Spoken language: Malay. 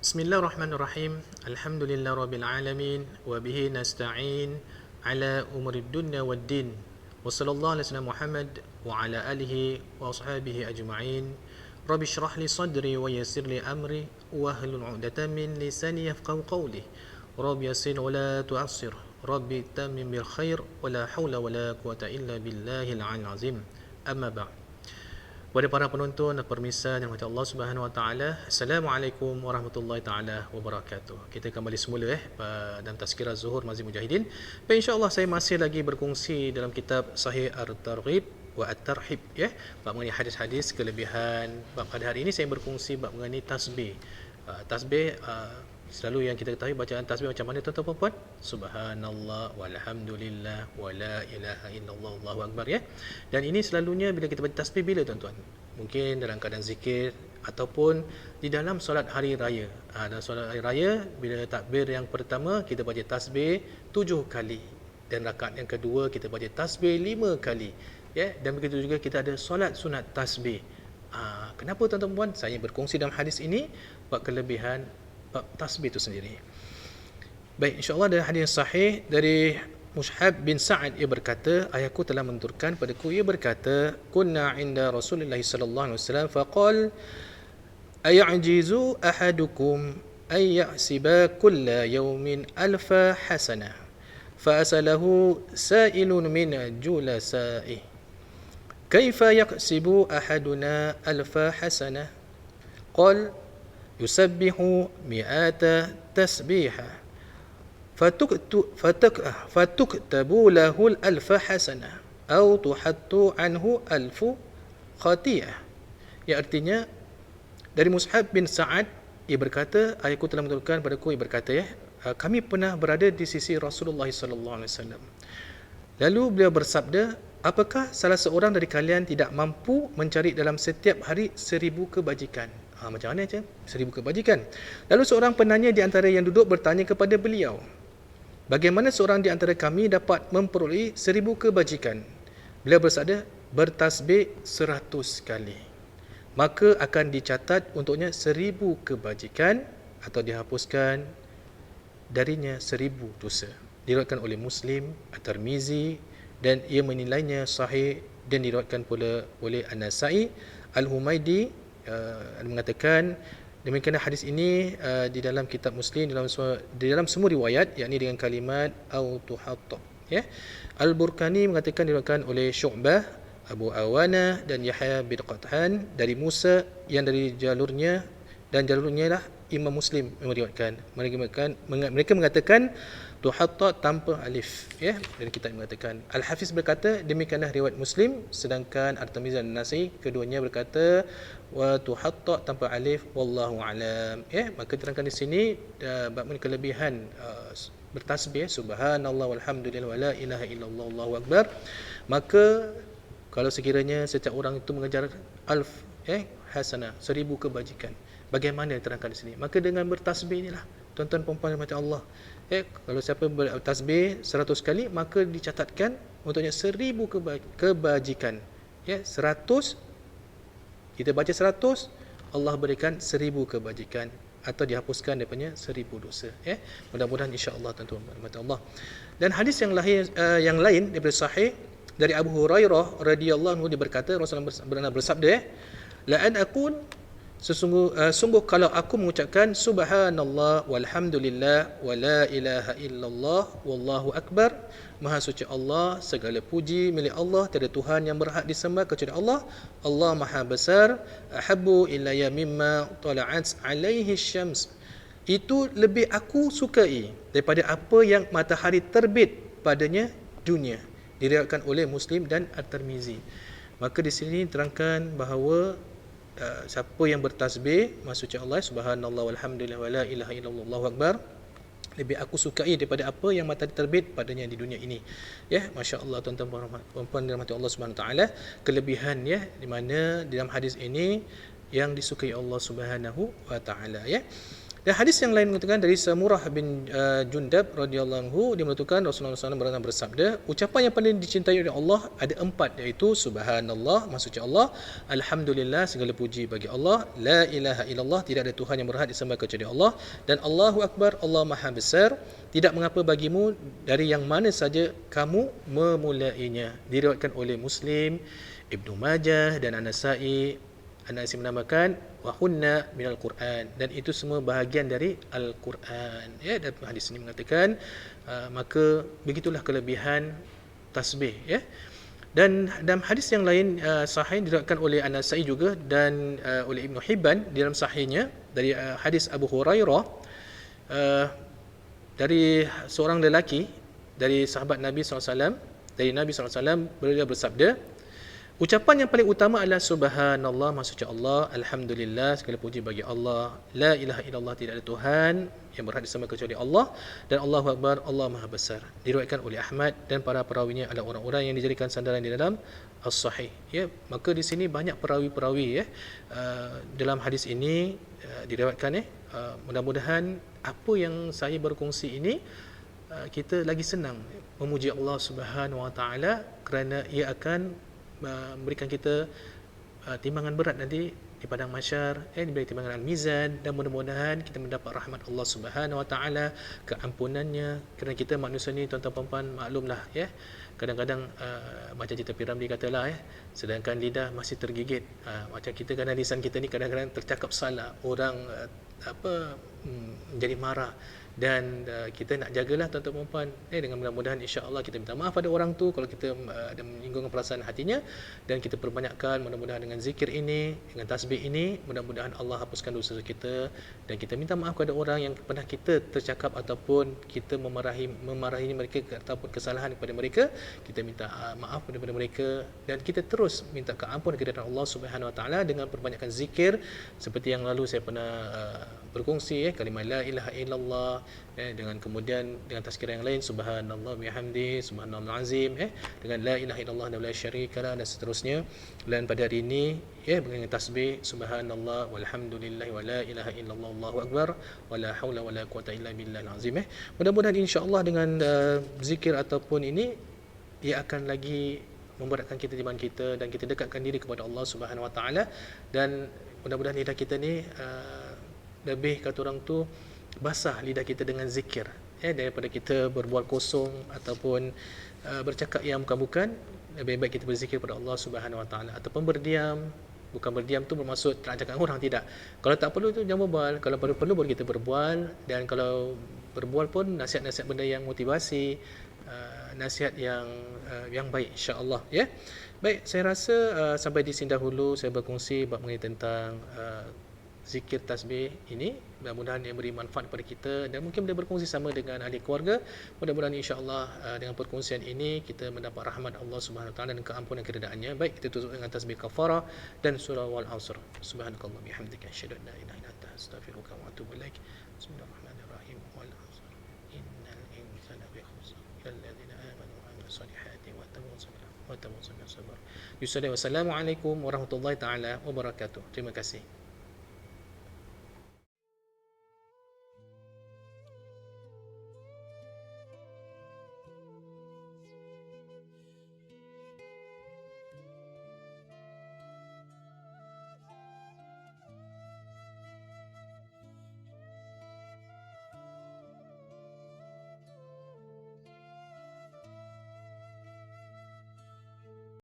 Bismillahirrahmanirrahim. Alhamdulillah rabbil alamin wa bihi nasta'in ala umuri dunya waddin. Wa sallallahu ala sayyidina Muhammad wa ala alihi wa ashabihi ajma'in. Rabbi shrah li sadri wa yassir li amri wa hlul 'uqdatam min lisani yafqahu qawli. Rabbi yassir wa la tu'assir. Rabbi tammim bil khair wa la hawla wa la quwata illa billahil 'aliyyil 'azim. Amma ba'd. Kepada para penonton dan permisa yang dirahmati Allah Subhanahu Wa Taala, Assalamualaikum warahmatullahi taala wabarakatuh. Kita kembali semula dalam tazkirah Zuhur Mazid Mujahidin. Insya-Allah saya masih lagi berkongsi dalam kitab Sahih At-Targhib wa At-Tarhib bab mengenai hadis-hadis kelebihan. Pada hari ini saya berkongsi bab mengenai tasbih. Tasbih selalu yang kita ketahui bacaan tasbih macam mana tuan-tuan dan puan? Subhanallah walhamdulillah wala ilaha illallah Allahu akbar Dan ini selalunya bila kita baca tasbih bila tuan-tuan? Mungkin dalam keadaan zikir ataupun di dalam solat hari raya. Dalam solat hari raya bila takbir yang pertama kita baca tasbih 7 kali dan rakaat yang kedua kita baca tasbih 5 kali. Dan begitu juga kita ada solat sunat tasbih. Kenapa tuan-tuan dan puan? Saya berkongsi dalam hadis ini bab kelebihan bab tasbih itu sendiri. Baik, insya-Allah ada hadis sahih dari Mushab bin Sa'ad, ia berkata, ayahku telah menuturkan padaku, ia berkata, kunna 'inda Rasulullah sallallahu alaihi wasallam faqal ay'ajizu ahadukum ay ya'siba kulla yawmin alfa hasanah fa'asalahu sa'ilun min julasa'i kaifa yaqsibu ahaduna alfa hasanah qal yusabbihu mi'ata tasbihah fatuktabu lahul alfa hasanah atau tuhattu anhu alfu khatiyah. Yang artinya dari Mushab bin Sa'ad, ia berkata, ayahku telah menuturkan padaku, ia berkata kami pernah berada di sisi Rasulullah sallallahu alaihi wasallam. Lalu beliau bersabda, apakah salah seorang dari kalian tidak mampu mencari dalam setiap hari 1000 kebajikan? Macam mana 1000 kebajikan? Lalu seorang penanya di antara yang duduk bertanya kepada beliau, bagaimana seorang di antara kami dapat memperoleh 1000 kebajikan? Beliau bersabda, bertasbih 100 kali. Maka akan dicatat untuknya 1000 kebajikan atau dihapuskan darinya 1000 dosa. Diriwayatkan oleh Muslim, At-Tirmizi, dan ia menilainya sahih, dan diriwayatkan pula oleh An-Nasa'i. Al-Humaidi mengatakan demikian hadis ini di dalam kitab Muslim, di dalam semua riwayat, yakni dengan kalimat au tuhatta. Al-Burkani mengatakan diriwayatkan oleh Syu'bah, Abu Awana dan Yahya bin Qathan dari Musa yang dari jalurnya, dan jalurnya lah Imam Muslim meriwayatkan. Mereka mengatakan tuhatta tanpa alif, dari kitab mengatakan. Al-Hafiz berkata demikianlah riwayat Muslim, sedangkan At-Tirmizi dan Nasa'i keduanya berkata wa tuhatta tanpa alif wallahu alam. Maka terangkan di sini bab kelebihan bertasbih subhanallah walhamdulillah wala ilaha illallah Allahu akbar. Maka kalau sekiranya setiap orang itu mengejar alf hasanah, 1000 kebajikan, bagaimana diterangkan di sini? Maka dengan bertasbih inilah tuan-tuan puan-puan macam Allah. Kalau siapa bertasbih 100 kali, maka dicatatkan untuknya 1000 kebajikan. 100, kita baca 100, Allah berikan 1000 kebajikan atau dihapuskan daripadanya 1000 dosa. Mudah-mudahan insya-Allah tuan-tuan macam Allah. Dan hadis yang lain daripada sahih dari Abu Hurairah radhiyallahu anhu, dia berkata Rasulullah bersabda, la an akun, sungguh kalau aku mengucapkan subhanallah walhamdulillah wala ilaha illallah wallahu akbar, maha suci Allah, segala puji milik Allah, tiada Tuhan yang berhak disembah kecuali Allah, Allah maha besar, ahabbu ilayya mimma tala'at alaihi syams, itu lebih aku sukai daripada apa yang matahari terbit padanya dunia. Diriwayatkan oleh Muslim dan At-Tirmizi. Maka di sini terangkan bahawa siapa yang bertasbih maksudnya Allah subhanallah walhamdulillah wala ilaha illallah Allahu akbar, lebih aku sukai daripada apa yang matahari terbit padanya di dunia ini. Masya-Allah tuan-tuan puan-puan dirahmati Allah Subhanahu taala, kelebihan di mana dalam hadis ini yang disukai Allah Subhanahu wa taala. Dan hadis yang lain mengatakan dari Samurah bin Jundab radhiyallahu anhu, dia mengatakan Rasulullah SAW bersabda, ucapan yang paling dicintai oleh Allah ada 4, iaitu subhanallah, maksudnya Allah, alhamdulillah, segala puji bagi Allah, la ilaha illallah, tidak ada Tuhan yang berhak disembah kecuali Allah, dan Allahu akbar, Allah maha besar, tidak mengapa bagimu dari yang mana saja kamu memulainya. Diriwayatkan oleh Muslim, Ibnu Majah dan An-Nasa'i. An-Nasa'i menamakan wahunna minal Quran, dan itu semua bahagian dari Al-Quran. Ya, dan hadis ini mengatakan maka begitulah kelebihan tasbih, ya. Dan dalam hadis yang lain sahih diriwayatkan oleh An-Nasa'i juga dan oleh Ibnu Hibban di dalam sahihnya dari hadis Abu Hurairah dari seorang lelaki dari sahabat Nabi SAW, dari Nabi SAW, beliau bersabda, ucapan yang paling utama adalah subhanallah, maksudnya Allah, alhamdulillah, segala puji bagi Allah, la ilaha illallah, tidak ada Tuhan yang berhak disembah kecuali Allah, dan Allahu akbar, Allah maha besar. Diriwayatkan oleh Ahmad dan para perawinya adalah orang-orang yang dijadikan sandaran di dalam as-sahih. Ya, maka di sini banyak perawi-perawi, ya, dalam hadis ini diriwayatkan, mudah-mudahan apa yang saya berkongsi ini kita lagi senang memuji Allah Subhanahu Wa Taala, kerana ia akan memberikan kita timbangan berat nanti di padang mahsyar, diberi timbangan al-mizan, dan mudah-mudahan kita mendapat rahmat Allah Subhanahu Wa Taala, keampunannya, kerana kita manusia ni, tuan-tuan puan-puan, maklumlah, ya, kadang-kadang macam Cita P. Ramlee katalah, sedangkan lidah masih tergigit, macam kita, kadang lisan kita ni kadang-kadang tercakap salah, orang menjadi marah, dan kita nak jagalah tuan-tuan puan-puan, dengan mudah-mudahan insya-Allah kita minta maaf pada orang tu kalau kita ada menyinggungkan perasaan hatinya, dan kita perbanyakkan mudah-mudahan dengan zikir ini, dengan tasbih ini, mudah-mudahan Allah hapuskan dosa kita, dan kita minta maaf kepada orang yang pernah kita tercakap ataupun kita memarahi mereka ataupun kesalahan kepada mereka, kita minta maaf kepada mereka, dan kita terus minta keampunan kepada Allah Subhanahu Wa Taala dengan perbanyakkan zikir seperti yang lalu saya pernah berkongsi, kalimah la ilaha illallah, dengan kemudian dengan tazkirah yang lain, subhanallah bihamdi, subhanallahul azim, dengan la ilaha illallah wa la syarikalah, dan seterusnya. Dan pada hari ini, dengan tasbih subhanallah walhamdulillah wa la ilaha illallah wallahu akbar wa la haula wa la quwata illa billahil azim. Mudah-mudahan insya-Allah dengan zikir ataupun ini, ia akan lagi memberatkan kita iman kita, dan kita dekatkan diri kepada Allah Subhanahu Wa Taala, dan mudah-mudahan lidah kita ni lebih, kata orang tu, basah lidah kita dengan zikir, daripada kita berbual kosong ataupun bercakap yang bukan-bukan. Lebih baik kita berzikir kepada Allah Subhanahu Wa Taala, ataupun berdiam. Bukan berdiam tu bermaksud tak cakap orang, tidak. Kalau tak perlu tu jangan berbual, kalau perlu baru kita berbual. Dan kalau berbual pun nasihat-nasihat benda yang motivasi, nasihat yang baik, insya-Allah, ya. Baik, saya rasa sampai di sini dahulu saya berkongsi mengenai tentang zikir tasbih ini. Mudah-mudahan ia beri manfaat kepada kita, dan mungkin boleh berkongsi sama dengan ahli keluarga. Mudah-mudahan insya-Allah dengan perkongsian ini kita mendapat rahmat Allah Subhanahu Wa Taala dan keampunan keredaannya. Baik, kita tutup dengan tasbih kafarah dan surah wal asr. Subhanakallah bihamdika asyhadu an la ilaha illa anta astaghfiruka wa atubu ilaik. Bismillahirrahmanirrahim. Wal asr. Innal insana lafi khusr illa alladziina aamanu wa 'amilus solihati wa tawassaw bis sabr. Wassalamualaikum warahmatullahi taala wabarakatuh. Terima kasih.